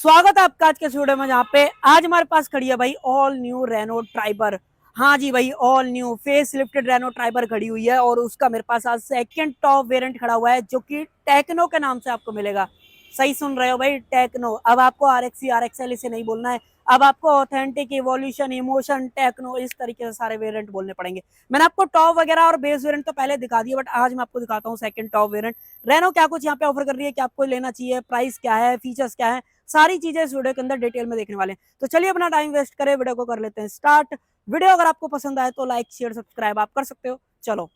स्वागत है आपका आज के वीडियो में, जहाँ पे आज हमारे पास खड़ी है भाई ऑल न्यू रेनो ट्राइबर। हाँ जी भाई, all new face lifted Renault Triber खड़ी हुई है और उसका मेरे पास आज सेकंड टॉप वेरिएंट खड़ा हुआ है, जो कि टेक्नो के नाम से आपको मिलेगा। सही सुन रहे हो भाई, टेक्नो। अब आपको आरएक्सी आरएक्सएल इसे नहीं बोलना है, अब आपको ऑथेंटिक, इवोल्यूशन, इमोशन, टेक्नो, इस तरीके से सारे वेरिएंट बोलने पड़ेंगे। मैंने आपको टॉप वगैरह और बेस वेरिएंट तो पहले दिखा दिया, बट आज मैं आपको दिखाता हूँ सेकंड टॉप वेरिएंट। रेनो क्या कुछ यहाँ पे ऑफर कर रही है, क्या आपको लेना चाहिए, प्राइस क्या है, फीचर्स क्या है, सारी चीजें इस वीडियो के अंदर डिटेल में देखने वाले हैं। तो चलिए अपना टाइम वेस्ट करें, वीडियो को कर लेते हैं स्टार्ट। वीडियो अगर आपको पसंद आए तो लाइक शेयर सब्सक्राइब आप कर सकते हो। चलो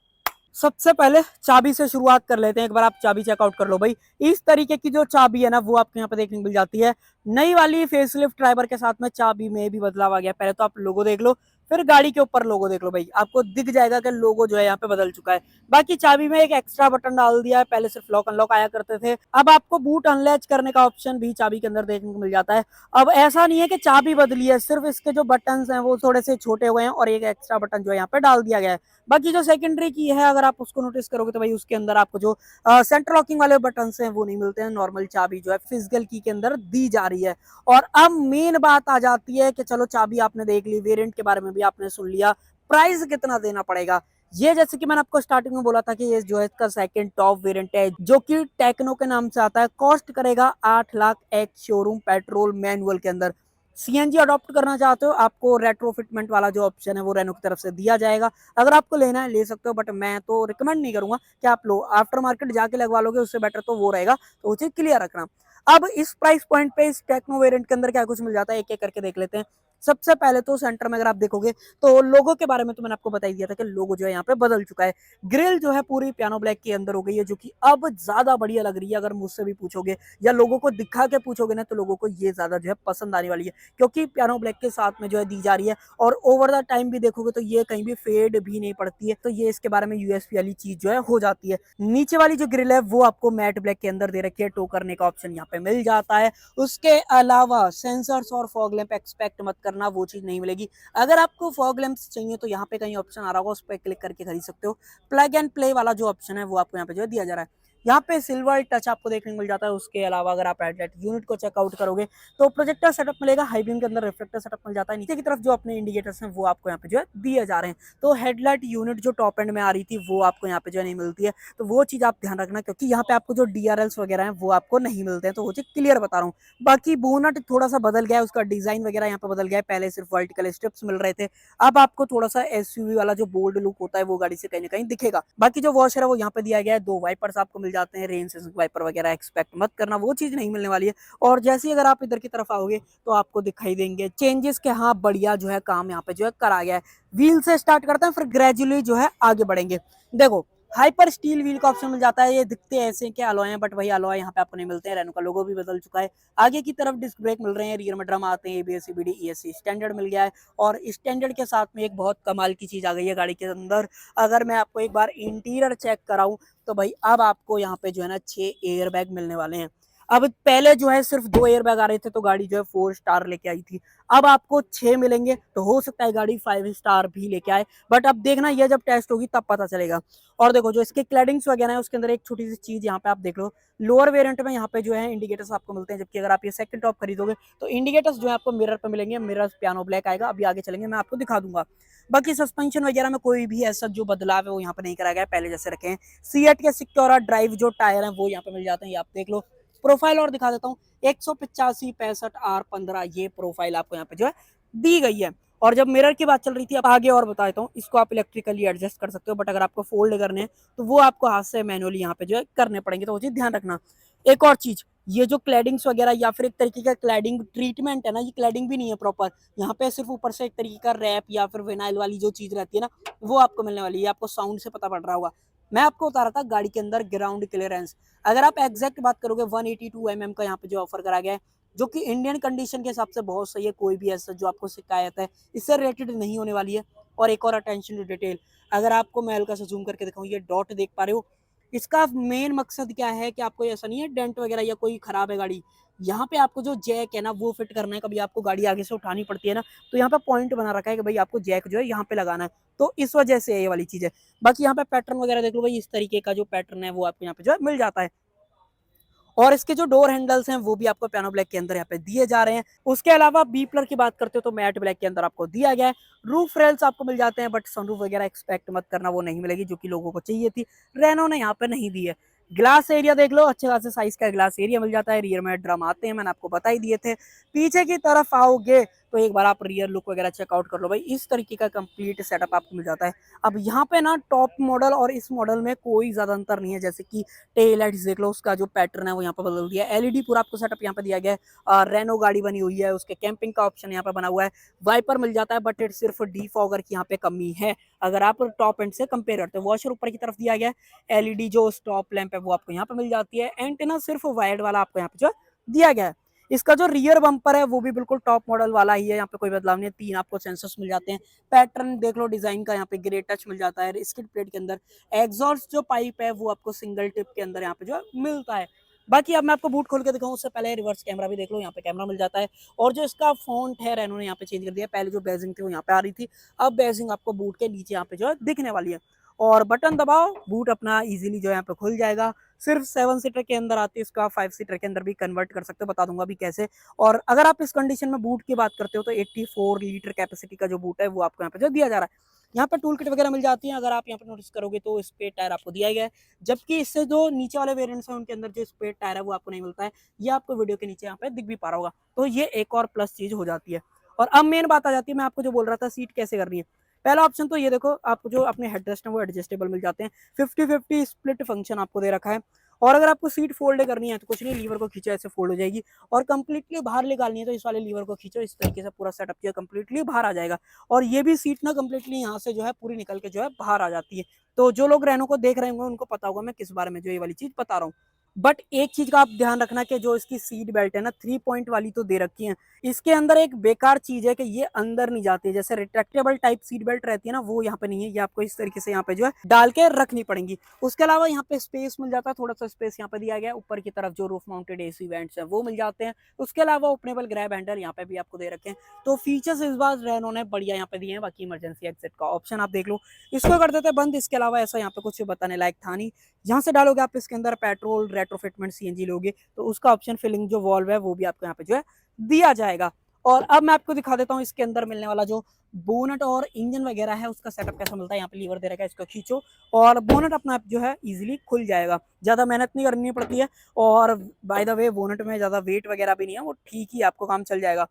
सबसे पहले चाबी से शुरुआत कर लेते हैं। एक बार आप चाबी चेकआउट कर लो भाई। इस तरीके की जो चाबी है ना, वो आपको यहाँ पे देखने को मिल जाती है। नई वाली फेसलिफ्ट ड्राइवर के साथ में चाबी में भी बदलाव आ गया। पहले तो आप लोगो देख लो, फिर गाड़ी के ऊपर लोगो देख लो भाई, आपको दिख जाएगा कि लोगो जो है यहाँ पे बदल चुका है। बाकी चाबी में एक एक्स्ट्रा बटन डाल दिया है, पहले सिर्फ लॉक अनलॉक आया करते थे, अब आपको बूट अनलैच करने का ऑप्शन भी चाबी के अंदर देखने को मिल जाता है। अब ऐसा नहीं है कि चाबी बदली है, सिर्फ इसके जो बटन हैं वो थोड़े से छोटे हुए हैं और एक एक्स्ट्रा बटन जो है यहाँ पे डाल दिया गया है। बाकी जो सेकेंडरी की है, अगर आप उसको नोटिस करोगे तो भाई उसके अंदर आपको जो सेंटर लॉकिंग वाले बटन हैं वो नहीं मिलते हैं। नॉर्मल चाबी जो है फिजिकल की के अंदर दी जा रही है। और अब मेन बात आ जाती है कि चलो चाबी आपने देख ली, वेरिएंट के बारे में भी आपने सुन लिया, प्राइस कितना देना पड़ेगा। ये जैसे कि मैंने आपको स्टार्टिंग में बोला था कि ये जो है इसका सेकंड टॉप वेरिएंट है, जो कि टेक्नो के नाम से आता है। कॉस्ट करेगा 8 लाख एक शोरूम पेट्रोल मैनुअल के अंदर। सीएनजी अडॉप्ट करना चाहते हो, आपको रेट्रोफिटमेंट वाला जो ऑप्शन है वो रेनो की तरफ से दिया जाएगा। अगर आपको लेना है ले सकते हो, बट मैं तो रिकमेंड नहीं करूंगा कि आप लो। आफ्टर मार्केट जाके लगवा लोगे उससे बेटर तो वो रहेगा, तो वो चीज क्लियर रखना। अब इस प्राइस पॉइंट पे इस टेक्नो वेरिएंट के अंदर क्या कुछ मिल जाता है, एक एक करके देख लेते हैं। सबसे पहले तो सेंटर में अगर आप देखोगे तो लोगो के बारे में तो मैंने आपको बता ही दिया था कि लोगो जो है यहाँ पे बदल चुका है। ग्रिल जो है पूरी पियानो ब्लैक के अंदर हो गई है, जो कि अब ज्यादा बढ़िया लग रही है। अगर मुझसे भी पूछोगे या लोगों को दिखा के पूछोगे ना, तो लोगों को ये ज्यादा जो है पसंद आने वाली है, क्योंकि पियानो ब्लैक के साथ में जो है दी जा रही है। और ओवर द टाइम भी देखोगे तो ये कहीं भी फेड भी नहीं पड़ती है, तो ये इसके बारे में यूएसपी वाली चीज जो है हो जाती है। नीचे वाली जो ग्रिल है वो आपको मैट ब्लैक के अंदर दे रखी है, टो करने का ऑप्शन यहाँ पे मिल जाता है। उसके अलावा सेंसर्स और फॉग लैंप एक्सपेक्ट मत करना, वो चीज नहीं मिलेगी। अगर आपको फॉग लैंप्स चाहिए तो यहाँ पे कहीं ऑप्शन आ रहा होगा, उस पर क्लिक करके खरीद सकते हो। प्लग एंड प्ले वाला जो ऑप्शन है वो आपको यहाँ पे जो है दिया जा रहा है। यहाँ पे सिल्वर टच आपको देखने को मिल जाता है। उसके अलावा अगर आप हेडलाइट यूनिट को चेकआउट करोगे तो प्रोजेक्टर सेटअप मिलेगा, हाई बीम के अंदर रिफ्लेक्टर सेटअप मिल जाता है। नीचे की तरफ जो अपने इंडिकेटर्स हैं वो आपको यहाँ पे जो है दिए जा रहे हैं। तो हेडलाइट यूनिट जो टॉप एंड में आ रही थी वो आपको यहाँ पे जो है नहीं मिलती है, तो वो चीज आप ध्यान रखना, क्योंकि यहाँ पे आपको जो डीआरएल्स वगैरह हैं वो आपको नहीं मिलते हैं, तो वो चीज क्लियर बता रहा हूँ। बाकी बोनट थोड़ा सा बदल गया है, उसका डिजाइन वगैरह यहाँ पे बदल गया है। पहले सिर्फ वर्टिकल स्ट्रिप्स मिल रहे थे, अब आपको थोड़ा सा एसयूवी वाला जो बोल्ड लुक होता है वो गाड़ी से कहीं ना कहीं दिखेगा। बाकी जो वॉशर है वो यहाँ पे दिया गया है। 2 वाइपर्स आपको मिल जाते हैं, रेन सेंसिंग वाइपर वगैरह एक्सपेक्ट मत करना, वो चीज नहीं मिलने वाली है। और जैसे ही अगर आप इधर की तरफ आओगे तो आपको दिखाई देंगे चेंजेस के। हाँ बढ़िया जो है काम यहाँ पे जो है करा गया है। व्हील से स्टार्ट करते हैं, फिर ग्रेजुअली जो है आगे बढ़ेंगे। देखो हाइपर स्टील व्हील का ऑप्शन मिल जाता है। ये दिखते ऐसे क्या अलॉय हैं, बट वही अलॉय यहाँ पे आपको नहीं मिलते हैं। रेनो का लोगो भी बदल चुका है। आगे की तरफ डिस्क ब्रेक मिल रहे हैं, रियर में ड्रम आते हैं, एबीएस सीबीडी ईएससी स्टैंडर्ड मिल गया है। और स्टैंडर्ड के साथ में एक बहुत कमाल की चीज आ गई है गाड़ी के अंदर। अगर मैं आपको एक बार इंटीरियर चेक कराऊं तो भाई अब आपको यहाँ पे जो है ना 6 एयर बैग मिलने वाले हैं। अब पहले जो है सिर्फ 2 एयर बैग आ रहे थे तो गाड़ी जो है 4 स्टार लेके आई थी, अब आपको 6 मिलेंगे, तो हो सकता है गाड़ी 5 स्टार भी लेके आए। बट अब देखना ये जब टेस्ट होगी तब पता चलेगा। और देखो जो इसके क्लैडिंग्स वगैरह है उसके अंदर एक छोटी सी चीज यहाँ पे आप देख लो। लोअर वेरिएंट में यहाँ पे जो है इंडिकेटर्स आपको मिलते हैं, जबकि अगर आप ये सेकंड टॉप खरीदोगे तो इंडिकेटर्स जो है आपको मिरर पे मिलेंगे। मिरर पियानो ब्लैक आएगा, अभी आगे चलेंगे मैं आपको दिखा दूंगा। बाकी सस्पेंशन वगैरह में कोई भी ऐसा जो बदलाव है वो यहाँ पे नहीं कराया गया, पहले जैसे रखे हैं। सीएट के सिक्योरा ड्राइव जो टायर है वो यहाँ पे मिल जाते हैं, ये आप देख लो। प्रोफाइल और दिखा देता हूँ, 185/65R15 ये प्रोफाइल आपको यहाँ पे जो है दी गई है। और जब मिरर की बात चल रही थी, अब आगे और बता देता हूँ, इसको आप इलेक्ट्रिकली एडजस्ट कर सकते हो, बट अगर आपको फोल्ड करने हैं तो वो आपको हाथ से मैनुअली यहाँ पे जो है करने पड़ेंगे, तो वो चीज ध्यान रखना। एक और चीज, ये जो क्लैडिंग्स वगैरह या फिर एक तरीके का क्लैडिंग ट्रीटमेंट है ना, ये क्लैडिंग भी नहीं है प्रॉपर। यहाँ पे सिर्फ ऊपर से एक तरीके का रैप या फिर विनाइल वाली जो चीज रहती है ना, वो आपको मिलने वाली है। आपको साउंड से पता पड़ रहा होगा। मैं आपको बता रहा था गाड़ी के अंदर ग्राउंड क्लियरेंस, अगर आप एग्जैक्ट बात करोगे 182 का यहाँ पे जो ऑफर करा गया है, जो कि इंडियन कंडीशन के हिसाब से बहुत सही है। कोई भी ऐसा जो आपको शिकायत है इससे रिलेटेड नहीं होने वाली है। और एक और अटेंशन टू डिटेल, अगर आपको मैं हल्का सा जूम करके दिखाऊं, ये डॉट देख पा रहे हो, इसका मेन मकसद क्या है कि आपको ऐसा नहीं है डेंट वगैरह या कोई खराब है गाड़ी, यहाँ पे आपको जो जैक है ना वो फिट करना है। कभी आपको गाड़ी आगे से उठानी पड़ती है ना, तो यहाँ पे पॉइंट बना रखा है कि भाई आपको जैक जो है यहाँ पे लगाना है, तो इस वजह से ये वाली चीज है। बाकी यहाँ पे पैटर्न वगैरह देख लो भाई, इस तरीके का जो पैटर्न है वो आपको यहाँ पे जो है मिल जाता है। और इसके जो डोर हैंडल्स हैं वो भी आपको पियानो ब्लैक के अंदर यहाँ पे दिए जा रहे हैं। उसके अलावा बी प्लर की बात करते हो तो मैट ब्लैक के अंदर आपको दिया गया है। रूफ रेल्स आपको मिल जाते हैं, बट सनरूफ वगैरह एक्सपेक्ट मत करना, वो नहीं मिलेगी, जो कि लोगों को चाहिए थी, रेनो ने यहाँ पे नहीं दी है। ग्लास एरिया देख लो, अच्छे खासे साइज का ग्लास एरिया मिल जाता है। रियर में ड्रम आते हैं, मैंने आपको बता ही दिए थे। पीछे की तरफ आओगे तो एक बार आप रियर लुक वगैरह चेकआउट कर लो भाई, इस तरीके का कंप्लीट सेटअप आपको मिल जाता है। अब यहाँ पे ना टॉप मॉडल और इस मॉडल में कोई ज्यादा अंतर नहीं है, जैसे कि टेल लाइट्स देख लो, उसका जो पैटर्न है वो यहाँ पे बदल दिया है। एलईडी पूरा आपको सेटअप यहाँ पे दिया गया है। रेनो गाड़ी बनी हुई है, उसके कैंपिंग का ऑप्शन यहाँ पे बना हुआ है। वाइपर मिल जाता है, बट इट सिर्फ डीफॉगर की यहाँ पे कमी है अगर आप टॉप एंड से कंपेयर करते हो। वॉशर ऊपर की तरफ दिया गया है। एलईडी जो स्टॉप लैंप है वो आपको यहाँ पे मिल जाती है। एंटेना सिर्फ वायर्ड वाला आपको यहाँ पे जो दिया गया है। इसका जो रियर बम्पर है वो भी बिल्कुल टॉप मॉडल वाला ही है, यहाँ पे कोई बदलाव नहीं है। 3 आपको सेंसर्स मिल जाते हैं। पैटर्न देख लो डिजाइन का, यहाँ पे ग्रे टच मिल जाता है स्किड प्लेट के अंदर। एग्जॉस्ट जो पाइप है वो आपको सिंगल टिप के अंदर यहाँ पे जो मिलता है। बाकी अब मैं आपको बूट खोल के दिखाऊं उससे पहले रिवर्स कैमरा भी देख लो, यहाँ पे कैमरा मिल जाता है। और जो इसका फॉन्ट है रेनो ने यहाँ पे चेंज कर दिया। पहले जो बेजिंग थी वो यहाँ पे आ रही थी, अब बेजिंग आपको बूट के नीचे यहाँ पे जो है दिखने वाली है। और बटन दबाओ, बूट अपना इजीली जो है यहाँ पे खुल जाएगा। सिर्फ 7 सीटर के अंदर आती है, इसको आप 5 सीटर के अंदर भी कन्वर्ट कर सकते हो, बता दूंगा अभी कैसे। और अगर आप इस कंडीशन में बूट की बात करते हो तो 84 लीटर कैपेसिटी का जो बूट है वो आपको यहाँ पे जो दिया जा रहा है। यहाँ पे टूल किट वगैरह मिल जाती है, अगर आप यहाँ पे नोटिस करोगे तो स्पेयर टायर आपको दिया गया है, जबकि इससे जो नीचे वाले वेरिएंट्स हैं उनके अंदर जो स्पेयर टायर है वो आपको नहीं मिलता है। ये आपको वीडियो के नीचे यहाँ पे दिख भी पा रहा होगा, तो ये एक और प्लस चीज हो जाती है। और अब मेन बात आ जाती है, मैं आपको जो बोल रहा था सीट कैसे करनी है। पहला ऑप्शन तो ये देखो, आपको जो अपने हेडरेस्ट है वो एडजस्टेबल मिल जाते हैं। 50-50 स्प्लिट फंक्शन आपको दे रखा है। और अगर आपको सीट फोल्ड करनी है तो कुछ नहीं, लीवर को खींचो ऐसे फोल्ड हो जाएगी। और कंप्लीटली बाहर निकालनी है तो इस वाले लीवर को खींचो, इस तरीके से पूरा सेटअप किया, कंप्लीटली बाहर आ जाएगा। और ये भी सीट ना कंप्लीटली यहाँ से जो है पूरी निकल के जो है बाहर आ जाती है। तो जो लोग रेनो को देख रहे होंगे उनको पता होगा मैं किस बारे में जो ये वाली चीज बता रहा हूँ। बट एक चीज का आप ध्यान रखना कि जो इसकी सीट बेल्ट है ना 3 पॉइंट वाली तो दे रखी है, इसके अंदर एक बेकार चीज है कि ये अंदर नहीं जाती है। जैसे रिट्रैक्टेबल टाइप सीट बेल्ट रहती है ना, वो यहाँ पे नहीं है, ये आपको इस तरीके से यहाँ पे जो है डाल के रखनी पड़ेगी। उसके अलावा यहाँ पे स्पेस मिल जाता है, थोड़ा सा स्पेस यहाँ पे दिया गया है। ऊपर की तरफ जो रूफ माउंटेड एसी वेंट्स है वो मिल जाते हैं। उसके अलावा ओपनेबल ग्रैब हैंडल यहाँ पे भी आपको दे रखे हैं। तो फीचर्स इस बार रेनो ने बढ़िया यहाँ पे दिए हैं। बाकी इमरजेंसी एग्जिट का ऑप्शन आप देख लो, इसको कर देते हैं बंद। इसके अलावा ऐसा यहाँ पे कुछ बताने लायक था नहीं। यहाँ से डालोगे आप इसके अंदर पेट्रोल रेट्रोफिटमेंट सीएनजी लोगे तो उसका ऑप्शन फिलिंग जो वॉल्व है वो भी आपको यहाँ पे जो है दिया जाएगा। और अब मैं आपको दिखा देता हूँ इसके अंदर मिलने वाला जो बोनट और इंजन वगैरह है उसका सेटअप कैसा मिलता है। यहाँ पे लीवर दे रखा है, इसको खींचो और बोनट अपना जो है इजीली खुल जाएगा, ज्यादा मेहनत नहीं करनी पड़ती है। और बाय द वे बोनट में ज्यादा वेट वगैरह भी नहीं है, वो ठीक ही आपको काम चल जाएगा।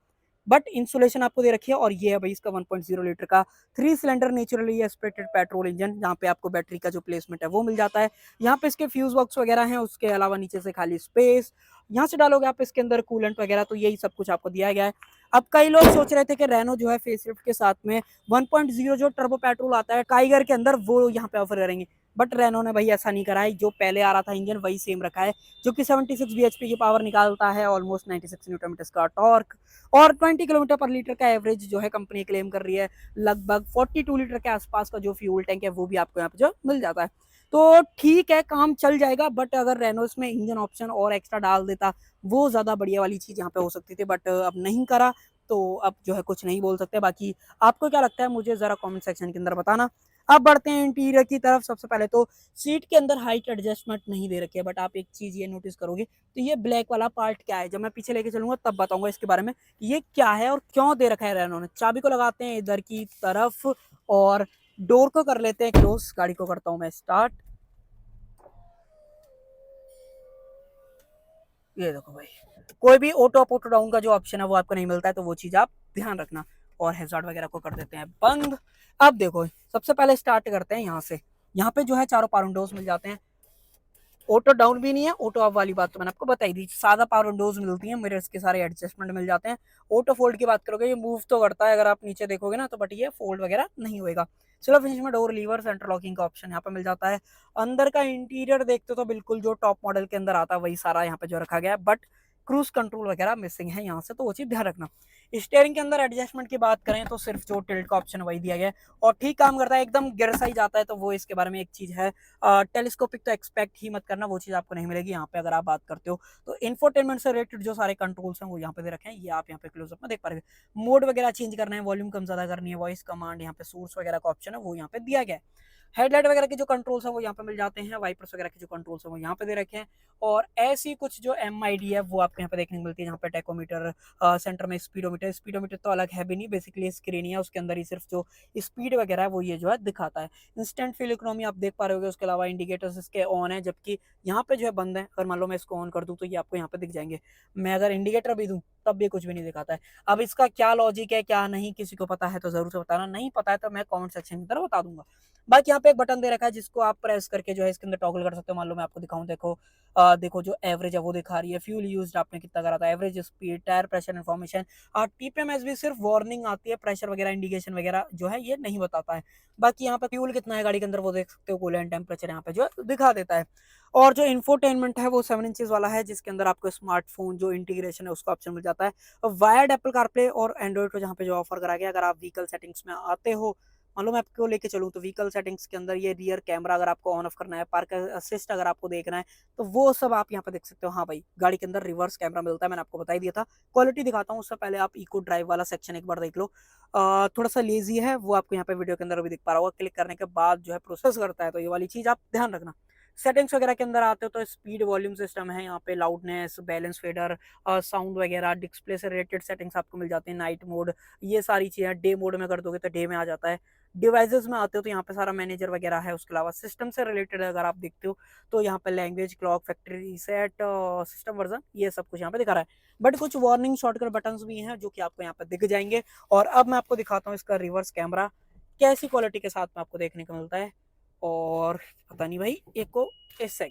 बट इंसुलेशन आपको दे रखी है। और ये है भाई इसका 1.0 लीटर का 3 cylinder naturally aspirated petrol engine, जहाँ पे आपको बैटरी का जो प्लेसमेंट है वो मिल जाता है। यहाँ पे इसके फ्यूज बॉक्स वगैरह हैं, उसके अलावा नीचे से खाली स्पेस। यहाँ से डालोगे आप इसके अंदर कूलेंट वगैरह, तो यही सब कुछ आपको दिया गया है। अब कई लोग सोच रहे थे कि रेनो जो है फेसलिफ्ट के साथ में 1.0 जो टर्बो पेट्रोल आता है काइगर के अंदर वो यहाँ पे ऑफर करेंगे, बट रेनो ने भाई ऐसा नहीं करा है। जो पहले आ रहा था इंजन वही सेम रखा है, जो कि 76 bhp की पावर निकालता है, ऑलमोस्ट 96 न्यूटन मीटर का टॉर्क। और 20 किलोमीटर पर लीटर का एवरेज जो है कंपनी क्लेम कर रही है। लगभग 42 लीटर के आसपास का जो फ्यूल टैंक है वो भी आपको यहाँ पे जो मिल जाता है। तो ठीक है, काम चल जाएगा। बट अगर रेनो इसमें इंजन ऑप्शन और एक्स्ट्रा डाल देता, वो ज्यादा बढ़िया वाली चीज यहाँ पे हो सकती थी, बट अब नहीं करा तो अब जो है कुछ नहीं बोल सकते। बाकी आपको क्या लगता है मुझे जरा कमेंट सेक्शन के अंदर बताना। अब बढ़ते हैं इंटीरियर की तरफ। सबसे पहले तो सीट के अंदर हाइट एडजस्टमेंट नहीं दे रखी है, बट आप एक चीज ये नोटिस करोगे तो ये ब्लैक वाला पार्ट क्या है, जब मैं पीछे लेके चलूंगा तब बताऊंगा इसके बारे में ये क्या है और क्यों दे रखा है रेनो ने। चाबी को लगाते हैं इधर की तरफ और डोर को कर लेते हैं क्लोज। गाड़ी को करता हूं मैं स्टार्ट। ये देखो भाई, कोई भी ऑटो अप ऑटो डाउन का जो ऑप्शन है वो आपको नहीं मिलता है, तो वो चीज आप ध्यान रखना। और हैजार्ड वगैरह को कर देते हैं बंद। अब देखो सबसे पहले स्टार्ट करते हैं यहाँ से। यहाँ पे जो है चारों पावर विंडोज मिल जाते हैं। ऑटो डाउन भी नहीं है, ऑटो अप वाली बात तो मैंने आपको बताई दी। सादा पावर विंडोज मिलती है, मिरर्स के सारे एडजस्टमेंट मिल जाते हैं। ऑटो फोल्ड की बात करोगे ये मूव तो करता है अगर आप नीचे देखोगे ना तो, बट ये फोल्ड वगैरह नहीं होएगा। चलो फिनिश में डोर लीवर सेंटर लॉकिंग का ऑप्शन यहाँ पे मिल जाता है। अंदर का इंटीरियर देखते तो बिल्कुल जो टॉप मॉडल के अंदर आता है वही सारा यहाँ पे जो रखा गया है, बट क्रूज कंट्रोल वगैरह मिसिंग है यहाँ से, तो वो चीज ध्यान रखना। स्टेयरिंग के अंदर एडजस्टमेंट की बात करें तो सिर्फ जो टिल्ट का ऑप्शन वही दिया गया है और ठीक काम करता है, एकदम गिर सा ही जाता है। तो वो इसके बारे में एक चीज है, टेलीस्कोपिक तो एक्सपेक्ट ही मत करना, वो चीज आपको नहीं मिलेगी यहाँ पे अगर आप बात करते हो तो। इंफोटेनमेंट से रिलेटेड जो सारे कंट्रोल्स हैं वो यहाँ पे दे रखे हैं, ये आप यहाँ पे क्लोजअप में देख पा रहे हो। मोड वगैरह चेंज करना है, वॉल्यूम कम ज्यादा करनी है, वॉइस कमांड, यहाँ पे सोर्स वगैरह का ऑप्शन है वो यहाँ पे दिया गया है। हेडलाइट वगैरह के जो कंट्रोल्स हैं वो यहाँ पे मिल जाते हैं, वाइपर्स वगैरह के जो कंट्रोल्स हैं वो यहाँ पे दे रखे हैं। और ऐसी कुछ जो MID है वो आपको यहाँ पे देखने को मिलती है, यहाँ पे टैकोमीटर, सेंटर में स्पीडोमीटर। स्पीडोमीटर तो अलग है भी नहीं, बेसिकली स्क्रीन ही है, उसके अंदर ही सिर्फ जो स्पीड वगैरह है वो ये जो है दिखाता है। इंस्टेंट फ्यूल इकोनॉमी आप देख पा रहे होगे, उसके अलावा इंडिकेटर्स इसके ऑन है, जबकि यहाँ पे जो है बंद है। अगर मान लो मैं इसको ऑन कर दूँ तो ये आपको यहाँ पे दिख जाएंगे। मैं अगर इंडिकेटर भी दूँ तब भी कुछ भी नहीं दिखाता है। अब इसका क्या लॉजिक है क्या नहीं किसी को पता है तो जरूर से बताना, नहीं पता है तो मैं कमेंट सेक्शन के अंदर बता दूंगा। बाकी यहाँ पे एक बटन दे रखा है जिसको आप प्रेस करके जो है इसके अंदर टॉगल कर सकते हो। मान लो मैं आपको दिखाऊं, देखो देखो जो एवरेज है वो दिखा रही है, फ्यूल यूज्ड आपने कितना करा था, average speed, tyre pressure information. TPMS भी सिर्फ वार्निंग आती है, प्रेशर वगैरह इंडिकेशन वगैरह जो है ये नहीं बताता है। बाकी यहाँ पे फ्यूल कितना है गाड़ी के अंदर वो देख सकते हो, कूलेंट टेम्परेचर यहाँ पे जो है दिखा देता है। और जो इंफोटेनमेंट है वो 7 इंचेस वाला है, जिसके अंदर आपको स्मार्टफोन जो इंटीग्रेशन है उसका ऑप्शन मिल जाता है। वायर्ड एप्पल कारप्ले और एंड्रॉइड को जहाँ पे जो ऑफर करा गया, अगर आप व्हीकल सेटिंग्स में आते हो, मान लो मैं आपको लेके चलूँ तो व्हीकल सेटिंग्स के अंदर ये रियर कैमरा अगर आपको ऑन ऑफ करना है, पार्क असिस्ट अगर आपको देखना है, तो वो सब आप यहाँ पे देख सकते हो। हाँ भाई, गाड़ी के अंदर रिवर्स कैमरा मिलता है, मैंने आपको बता ही दिया था। क्वालिटी दिखाता हूँ उससे पहले आप इको ड्राइव वाला सेक्शन एक बार देख लो। थोड़ा सा लेजी है वो, आपको यहाँ पे वीडियो के अंदर भी दिख पा रहा होगा। क्लिक करने के बाद जो है प्रोसेस करता है, तो ये वाली चीज आप ध्यान रखना। सेटिंग्स वगैरह के अंदर आते हो तो स्पीड वॉल्यूम सिस्टम है, यहाँ पे लाउडनेस, बैलेंस फेडर, साउंड वगैरह, डिस्प्ले से रिलेटेड सेटिंग्स आपको मिल जाते हैं, नाइट मोड, ये सारी चीजें। डे मोड में कर दोगे तो डे में आ जाता है। डिवाइसेस में आते हो तो यहाँ पे सारा मैनेजर वगैरह है। उसके अलावा सिस्टम से रिलेटेड अगर आप देखते हो तो यहाँ पे language, clock, factory reset, system version, ये सब कुछ यहाँ पे दिखा रहा है। बट कुछ वार्निंग शॉर्टकट बटन्स भी हैं जो कि आपको यहाँ पे दिख जाएंगे। और अब मैं आपको दिखाता हूँ इसका रिवर्स कैमरा कैसी क्वालिटी के साथ में आपको देखने को मिलता है। और पता नहीं भाई, एक को इस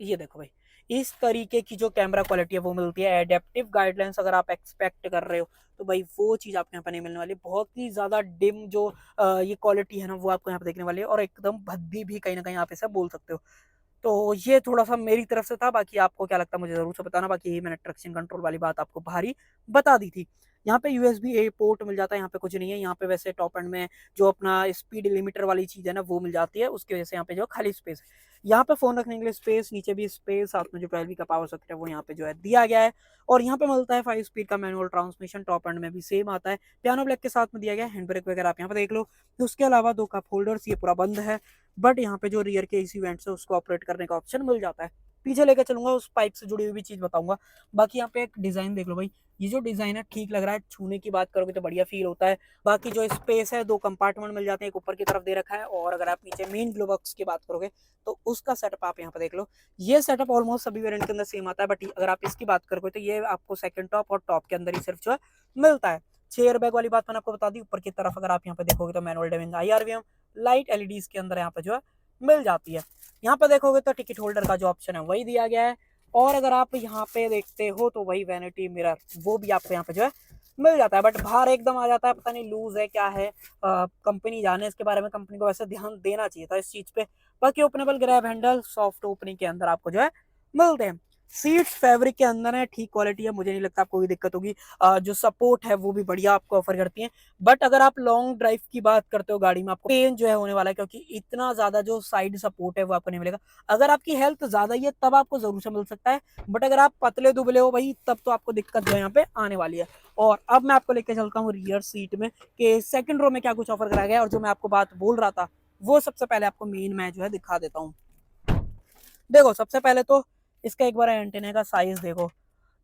ये देखो भाई, इस तरीके की जो कैमरा क्वालिटी है वो मिलती है। एडेप्टिव गाइडलाइंस अगर आप एक्सपेक्ट कर रहे हो तो भाई वो चीज आपको यहाँ पे नहीं मिलने वाली। बहुत ही ज्यादा डिम जो ये क्वालिटी है ना वो आपको यहाँ पे देखने वाली है, और एकदम भद्दी भी कहीं ना कहीं आप इसे बोल सकते हो। तो ये थोड़ा सा मेरी तरफ से था, बाकी आपको क्या लगता है मुझे जरूर से बताना। बाकी यही मैंने ट्रैक्शन कंट्रोल वाली बात आपको भारी बता दी थी। यहाँ पे USB-A पोर्ट मिल जाता है, यहाँ पे कुछ नहीं है। यहाँ पे वैसे टॉप एंड में जो अपना स्पीड लिमिटर वाली चीज है ना वो मिल जाती है, उसकी वजह से यहाँ पे जो खाली स्पेस है। यहाँ पे फोन रखने के लिए स्पेस, नीचे भी स्पेस, साथ में जो 12V का पावर सॉकेट है वो यहाँ पे जो है दिया गया है। और यहाँ पे मिलता है 5 स्पीड का मैनुअल ट्रांसमिशन, टॉप एंड में भी सेम आता है। पियानो ब्लैक के साथ में दिया गया है। हैंड ब्रेक वगैरह आप यहाँ पे देख लो। उसके अलावा 2 कप होल्डर्स, ये पूरा बंद है। बट यहाँ पे जो रियर के एसी वेंट्स है उसको ऑपरेट करने का ऑप्शन मिल जाता है। पीछे लेकर चलूंगा, उस पाइप से जुड़ी हुई भी चीज बताऊंगा। बाकी यहाँ पे एक डिजाइन देख लो भाई, ये जो डिजाइन है ठीक लग रहा है, छूने की बात करोगे तो बढ़िया फील होता है। बाकी जो स्पेस है, 2 कंपार्टमेंट मिल जाते हैं, एक ऊपर की तरफ दे रखा है। और अगर आप नीचे मेन ग्लो बॉक्स की बात करोगे तो उसका सेटअप आप यहाँ पे देख लो। ये सेटअप ऑलमोस्ट सभी वेरिएंट के अंदर सेम आता है, बट अगर आप इसकी बात करोगे तो ये आपको सेकंड टॉप और टॉप के अंदर ही सिर्फ जो है मिलता है। 6 एयरबैग वाली बात मैंने आपको बता दी। ऊपर की तरफ अगर आप यहाँ पे देखोगे तो manual dimming, IRVM, light LEDs के अंदर यहाँ पे जो है मिल जाती है। यहाँ पे देखोगे तो टिकट होल्डर का जो ऑप्शन है वही दिया गया है। और अगर आप यहाँ पे देखते हो तो वही वैनिटी मिरर वो भी आपको यहाँ पे जो है मिल जाता है, बट बाहर एकदम आ जाता है, पता नहीं लूज है क्या है। कंपनी जाने इसके बारे में, कंपनी को वैसे ध्यान देना चाहिए था इस चीज पे। बाकी openable grab handle, soft opening के अंदर आपको जो है मिलते हैं। सीट्स फैब्रिक के अंदर है, ठीक क्वालिटी है, मुझे नहीं लगता आपको कोई दिक्कत होगी। जो सपोर्ट है वो भी बढ़िया आपको ऑफर करती है। बट अगर आप लॉन्ग ड्राइव की बात करते हो गाड़ी में, आपको पेन जो है होने वाला है, क्योंकि इतना ज्यादा जो साइड सपोर्ट है वो आपको नहीं मिलेगा। अगर आपकी हेल्थ ज्यादा ही है तब आपको जरूर से मिल सकता है, बट अगर आप पतले दुबले हो भाई तब तो आपको दिक्कत जो है यहाँ पे आने वाली है। और अब मैं आपको लेके चलता हूँ रियर सीट में कि सेकंड रो में क्या कुछ ऑफर कराया गया है। और जो मैं आपको बात बोल रहा था वो सबसे पहले आपको मेन मैं जो है दिखा देता हूँ। देखो सबसे पहले तो इसका एक बार एंटीना का साइज देखो,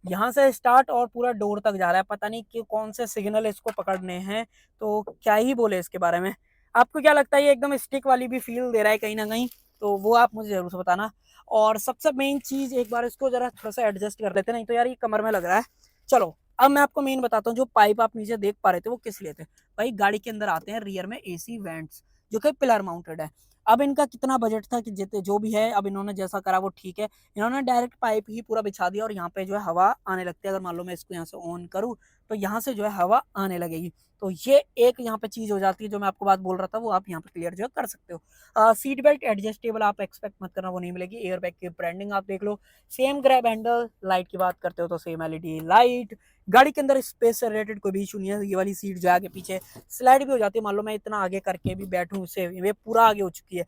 यहाँ से स्टार्ट और पूरा डोर तक जा रहा है। पता नहीं कि कौन से सिग्नल इसको पकड़ने हैं, तो क्या ही बोले इसके बारे में। आपको क्या लगता है, ये एकदम स्टिक वाली भी फील दे रहा है कहीं ना कहीं, तो वो आप मुझे जरूर से बताना। और सबसे मेन चीज, एक बार इसको जरा थोड़ा सा एडजस्ट कर लेते, नहीं तो यार ये कमर में लग रहा है। चलो अब मैं आपको मेन बताता हूँ, जो पाइप आप नीचे देख पा रहे थे वो किस लिए थे। भाई गाड़ी के अंदर आते हैं रियर में AC वेंट्स जो कि पिलर माउंटेड है। अब इनका कितना बजट था कि जितने जो भी है, अब इन्होंने जैसा करा वो ठीक है। इन्होंने डायरेक्ट पाइप ही पूरा बिछा दिया और यहाँ पे जो है हवा आने लगती है। अगर मान लो मैं इसको यहाँ से ऑन करूँ तो यहाँ से जो है हवा आने लगेगी। तो ये एक यहाँ पे चीज हो जाती है, जो मैं आपको बात बोल रहा था वो आप यहाँ पे क्लियर जो है कर सकते हो। सीट बेल्ट एडजस्टेबल आप एक्सपेक्ट मत करना, वो नहीं मिलेगी। एयर बैग की ब्रांडिंग आप देख लो, सेम ग्रैब हैंडल। लाइट की बात करते हो तो सेम LED लाइट। गाड़ी के अंदर स्पेस से रिलेटेड कोई भी इशू नहीं है। ये वाली सीट जो है आगे पीछे स्लाइड भी हो जाती है, मान लो मैं इतना आगे करके भी बैठूं, से ये पूरा आगे हो चुकी है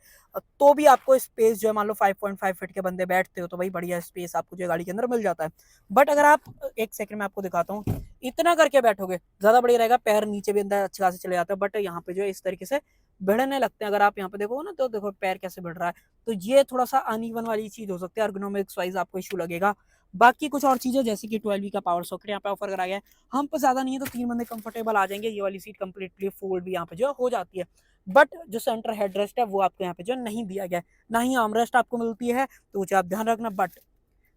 तो भी आपको स्पेस जो है, मान लो 5.5 फीट के बंदे बैठते हो तो भाई बढ़िया स्पेस आपको जो गाड़ी के अंदर मिल जाता है। बट अगर आप, एक सेकंड में आपको दिखाता हूँ, इतना करके बैठोगे ज्यादा बढ़िया रहेगा, पैर नीचे भी अंदर अच्छे खासे चले जाते हैं। बट यहाँ पे जो है इस तरीके से भिड़ने लगते हैं। अगर आप यहाँ पे देखो ना तो देखो पैर कैसे भिड़ रहा है, तो ये थोड़ा सा अनइवन वाली चीज हो सकती है, ergonomics वाइज आपको इशू लगेगा। बाकी कुछ और चीजें जैसे कि 12V का पावर सॉकेट यहाँ पे ऑफर करा गया है, हम पे ज्यादा नहीं है तो 3 बंदे कंफर्टेबल आ जाएंगे। ये वाली सीट कंप्लीटली फोल्ड भी यहाँ पे जो हो जाती है, बट जो सेंटर हेडरेस्ट है वो आपको यहाँ पे जो नहीं दिया गया है, ना ही आर्मरेस्ट आपको मिलती है, तो उसे आप ध्यान रखना। बट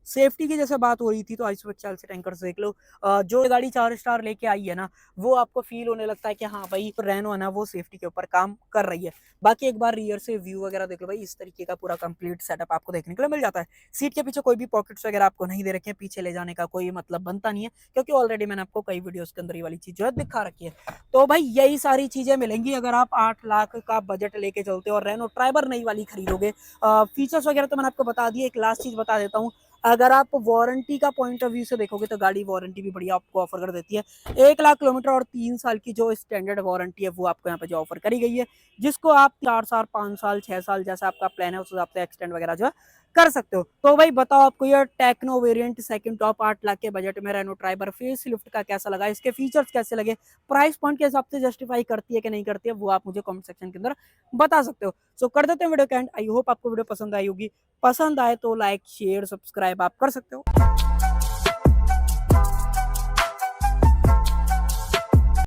सेफ्टी की जैसे बात हो रही थी तो आइसोवेक्चल से टैंकर से देख लो, जो गाड़ी 4 स्टार लेके आई है ना, वो आपको फील होने लगता है कि हाँ भाई रेनो है ना वो सेफ्टी के ऊपर काम कर रही है। बाकी एक बार रियर से व्यू वगैरह देख लो भाई, इस तरीके का पूरा कंप्लीट सेटअप आपको देखने के लिए मिल जाता है। सीट के पीछे कोई भी पॉकेट्स वगैरह आपको नहीं दे रखे हैं, पीछे ले जाने का कोई मतलब बनता नहीं है, क्योंकि ऑलरेडी मैंने आपको कई वीडियोस के अंदर ये वाली चीज जो है दिखा रखी है। तो भाई यही सारी चीजें मिलेंगी अगर आप 8 लाख का बजट लेके चलते हो और रेनो ट्राइबर नई वाली खरीदोगे। फीचर्स वगैरह तो मैंने आपको बता दिया, एक लास्ट चीज बता देता हूँ। अगर आप वारंटी का पॉइंट ऑफ व्यू से देखोगे तो गाड़ी वारंटी भी बढ़िया आपको ऑफर कर देती है। 1 लाख किलोमीटर और 3 साल की जो स्टैंडर्ड वारंटी है वो आपको यहाँ पे जो ऑफर करी गई है, जिसको आप 4 साल 5 साल 6 साल जैसा आपका प्लान है उस हिसाब से एक्सटेंड वगैरह जो है कर सकते हो। तो भाई बताओ आपको ये Tecno variant second top 8 lakh के बजट में रेनो ट्राइबर फेस लिफ्ट का कैसा लगा, इसके फीचर्स कैसे लगे, प्राइस पॉइंट के हिसाब से जस्टिफाई करती है कि नहीं करती है, वो आप मुझे कमेंट सेक्शन के अंदर बता सकते हो। सो कर देते हैं वीडियो के एंड। आई होप आपको वीडियो पसंद आई होगी, पसंद आए तो लाइक शेयर सब्सक्राइब आप कर सकते हो।